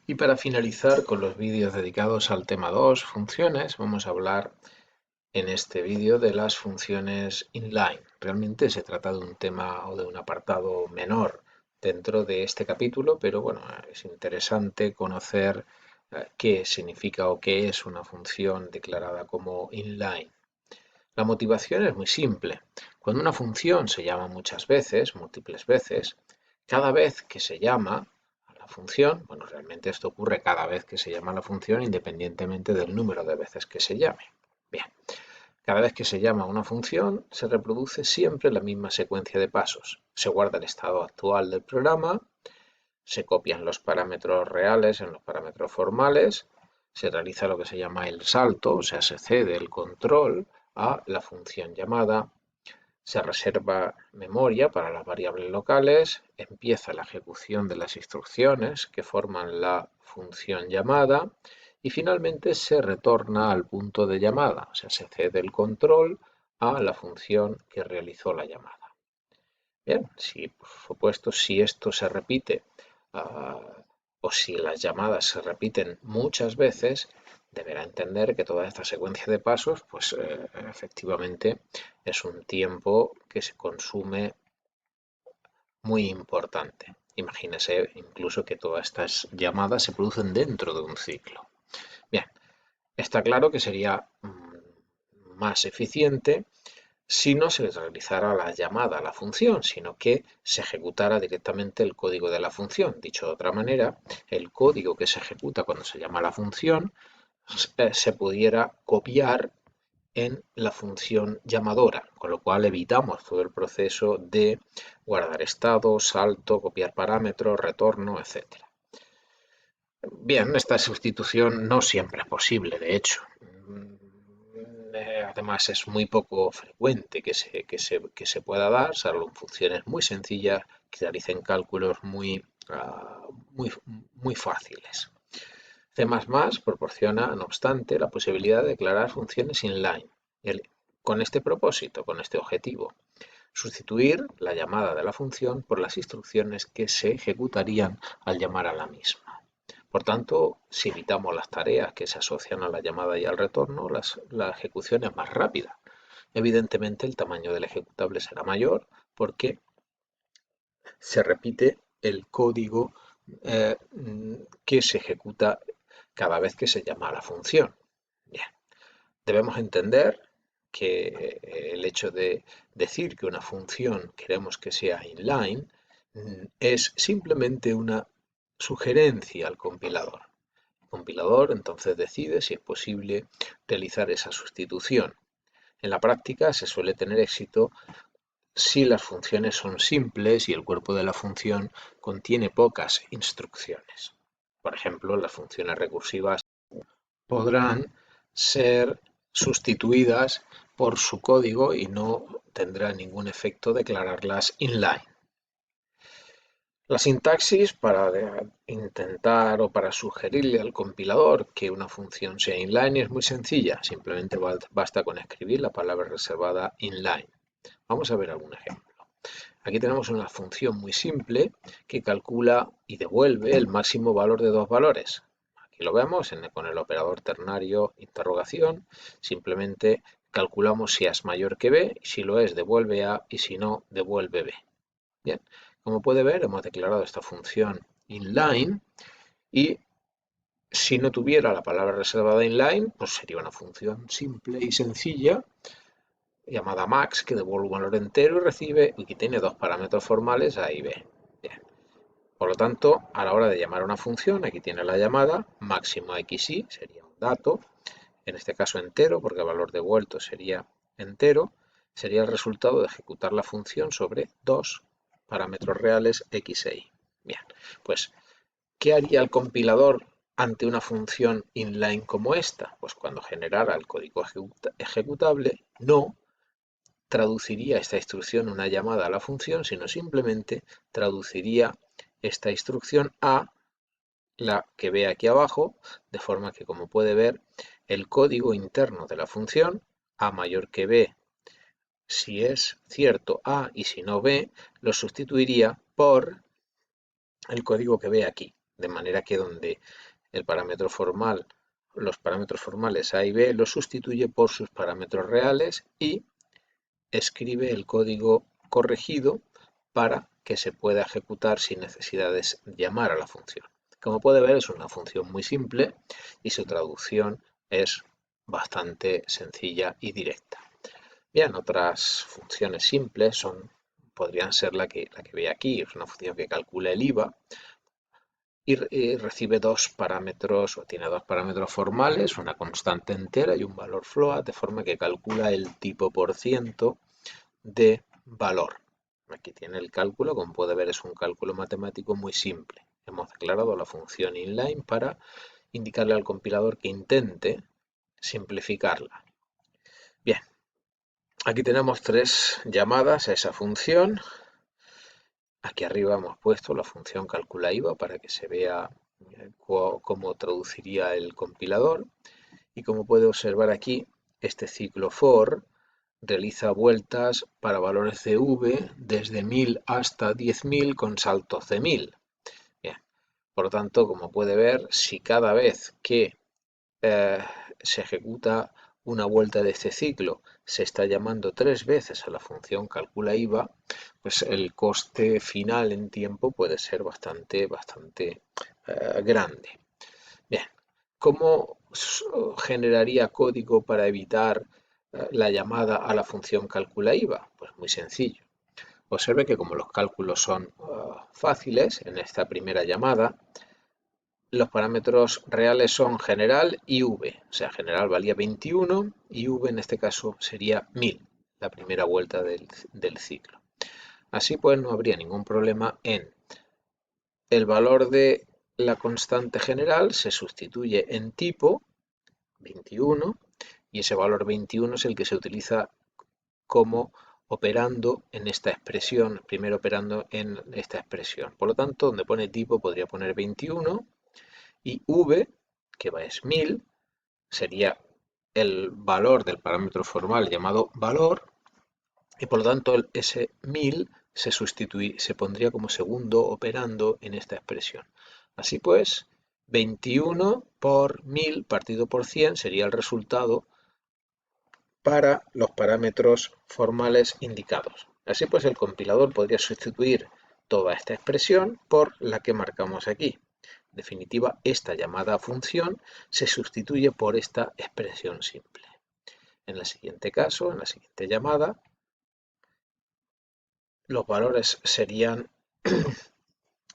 Y para finalizar con los vídeos dedicados al tema 2, funciones, vamos a hablar en este vídeo de las funciones inline. Realmente se trata de un tema o de un apartado menor dentro de este capítulo, pero bueno, es interesante conocer qué significa o qué es una función declarada como inline. La motivación es muy simple. Cuando una función se llama muchas veces, múltiples veces, cada vez que se llama a la función, bueno, realmente esto ocurre cada vez que se llama a la función independientemente del número de veces que se llame. Bien, cada vez que se llama a una función se reproduce siempre la misma secuencia de pasos. Se guarda el estado actual del programa, se copian los parámetros reales en los parámetros formales, se realiza lo que se llama el salto, o sea, se cede el control a la función llamada, se reserva memoria para las variables locales, empieza la ejecución de las instrucciones que forman la función llamada y finalmente se retorna al punto de llamada, o sea, se cede el control a la función que realizó la llamada. Bien, si por supuesto si esto se repite o si las llamadas se repiten muchas veces, deberá entender que toda esta secuencia de pasos, pues efectivamente es un tiempo que se consume muy importante. Imagínese incluso que todas estas llamadas se producen dentro de un ciclo. Bien, está claro que sería más eficiente si no se realizara la llamada a la función, sino que se ejecutara directamente el código de la función. Dicho de otra manera, el código que se ejecuta cuando se llama a la función se pudiera copiar en la función llamadora, con lo cual evitamos todo el proceso de guardar estado, salto, copiar parámetros, retorno, etc. Bien, esta sustitución no siempre es posible, de hecho. Además, es muy poco frecuente que se pueda dar, salvo en funciones muy sencillas que realicen cálculos muy, muy fáciles. C++ proporciona, no obstante, la posibilidad de declarar funciones inline. Con este propósito, con este objetivo, sustituir la llamada de la función por las instrucciones que se ejecutarían al llamar a la misma. Por tanto, si evitamos las tareas que se asocian a la llamada y al retorno, la ejecución es más rápida. Evidentemente, el tamaño del ejecutable será mayor porque se repite el código que se ejecuta cada vez que se llama a la función. Bien, debemos entender que el hecho de decir que una función queremos que sea inline es simplemente una sugerencia al compilador. El compilador entonces decide si es posible realizar esa sustitución. En la práctica se suele tener éxito si las funciones son simples y el cuerpo de la función contiene pocas instrucciones. Por ejemplo, las funciones recursivas podrán ser sustituidas por su código y no tendrá ningún efecto declararlas inline. La sintaxis para intentar o para sugerirle al compilador que una función sea inline es muy sencilla, simplemente basta con escribir la palabra reservada inline. Vamos a ver algún ejemplo. Aquí tenemos una función muy simple que calcula y devuelve el máximo valor de dos valores. Aquí lo vemos con el operador ternario interrogación. Simplemente calculamos si A es mayor que B, y si lo es devuelve A y si no devuelve B. Bien, como puede ver hemos declarado esta función inline y si no tuviera la palabra reservada inline, pues sería una función simple y sencilla llamada max que devuelve un valor entero y recibe y que tiene dos parámetros formales A y B. Bien. Por lo tanto, a la hora de llamar a una función, aquí tiene la llamada máximo xy, sería un dato, en este caso entero, porque el valor devuelto sería entero, sería el resultado de ejecutar la función sobre dos parámetros reales x e y. Bien, pues, ¿qué haría el compilador ante una función inline como esta? Pues cuando generara el código ejecutable, no traduciría esta instrucción una llamada a la función, sino simplemente traduciría esta instrucción a la que ve aquí abajo, de forma que, como puede ver, el código interno de la función a mayor que b, si es cierto a y si no b, lo sustituiría por el código que ve aquí. de manera que donde el parámetro formal, los parámetros formales A y B los sustituye por sus parámetros reales y escribe el código corregido para que se pueda ejecutar sin necesidad de llamar a la función. Como puede ver, es una función muy simple y su traducción es bastante sencilla y directa. Bien, otras funciones simples podrían ser la que ve aquí, es una función que calcula el IVA y recibe dos parámetros, o tiene dos parámetros formales, una constante entera y un valor float, de forma que calcula el tipo por ciento de valor. Aquí tiene el cálculo, como puede ver es un cálculo matemático muy simple. Hemos declarado la función inline para indicarle al compilador que intente simplificarla. Bien, aquí tenemos tres llamadas a esa función. Aquí arriba hemos puesto la función calcula IVA para que se vea cómo traduciría el compilador. Y como puede observar aquí, este ciclo for realiza vueltas para valores de v desde 1000 hasta 10.000 con saltos de 1000. Bien, por lo tanto, como puede ver, si cada vez que se ejecuta una vuelta de este ciclo se está llamando 3 veces a la función calcula IVA, pues el coste final en tiempo puede ser bastante grande. Bien, ¿cómo generaría código para evitar la llamada a la función calcula IVA? Pues muy sencillo. Observe que como los cálculos son fáciles en esta primera llamada, los parámetros reales son general y v. O sea, general valía 21 y v en este caso sería 1000, la primera vuelta del ciclo. Así pues no habría ningún problema en el valor de la constante general se sustituye en tipo 21 y ese valor 21 es el que se utiliza como operando en esta expresión, primero operando en esta expresión. Por lo tanto, donde pone tipo podría poner 21 y v, que es 1000, sería el valor del parámetro formal llamado valor y por lo tanto ese 1000 se pondría como segundo operando en esta expresión. Así pues, 21 por 1000 partido por 100 sería el resultado para los parámetros formales indicados. Así pues, el compilador podría sustituir toda esta expresión por la que marcamos aquí. En definitiva, esta llamada función se sustituye por esta expresión simple. En el siguiente caso, en la siguiente llamada, los valores serían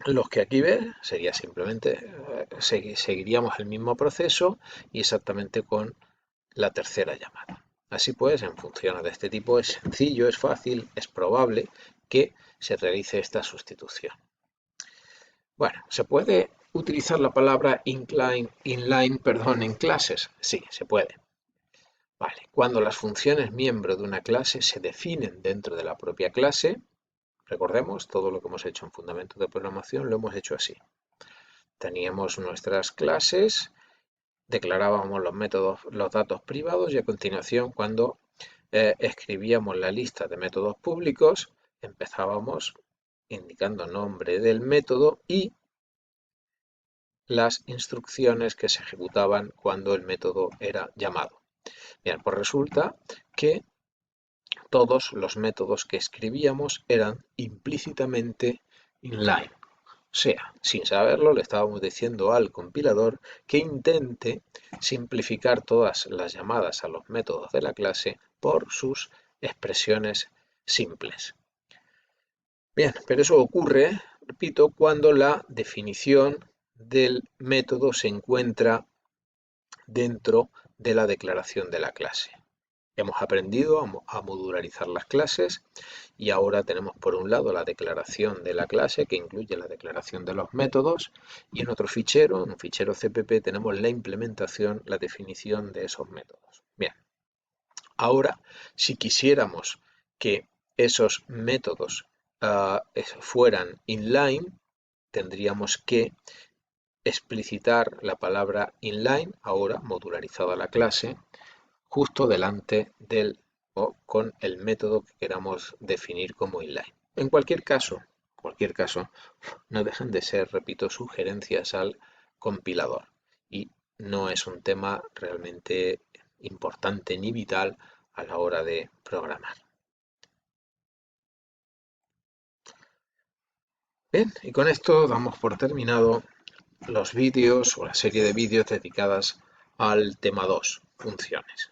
los que aquí ve, sería simplemente, seguiríamos el mismo proceso y exactamente con la tercera llamada. Así pues, en funciones de este tipo es sencillo, es fácil, es probable que se realice esta sustitución. Bueno, ¿se puede utilizar la palabra inline en clases? Sí, se puede. Vale, cuando las funciones miembro de una clase se definen dentro de la propia clase, recordemos, todo lo que hemos hecho en Fundamentos de Programación lo hemos hecho así. Teníamos nuestras clases, declarábamos los métodos, los datos privados y a continuación cuando escribíamos la lista de métodos públicos, empezábamos indicando nombre del método y las instrucciones que se ejecutaban cuando el método era llamado. Bien, pues resulta que todos los métodos que escribíamos eran implícitamente inline. O sea, sin saberlo, le estábamos diciendo al compilador que intente simplificar todas las llamadas a los métodos de la clase por sus expresiones simples. Bien, pero eso ocurre, repito, cuando la definición del método se encuentra dentro de la declaración de la clase. Hemos aprendido a modularizar las clases y ahora tenemos por un lado la declaración de la clase que incluye la declaración de los métodos y en otro fichero, en un fichero CPP, tenemos la implementación, la definición de esos métodos. Bien, ahora si quisiéramos que esos métodos fueran inline, tendríamos que explicitar la palabra inline, ahora modularizada la clase, justo delante del o con el método que queramos definir como inline. En cualquier caso, cualquier caso, no dejan de ser, repito, sugerencias al compilador y no es un tema realmente importante ni vital a la hora de programar. Bien, y con esto damos por terminado los vídeos o la serie de vídeos dedicadas al tema 2, funciones.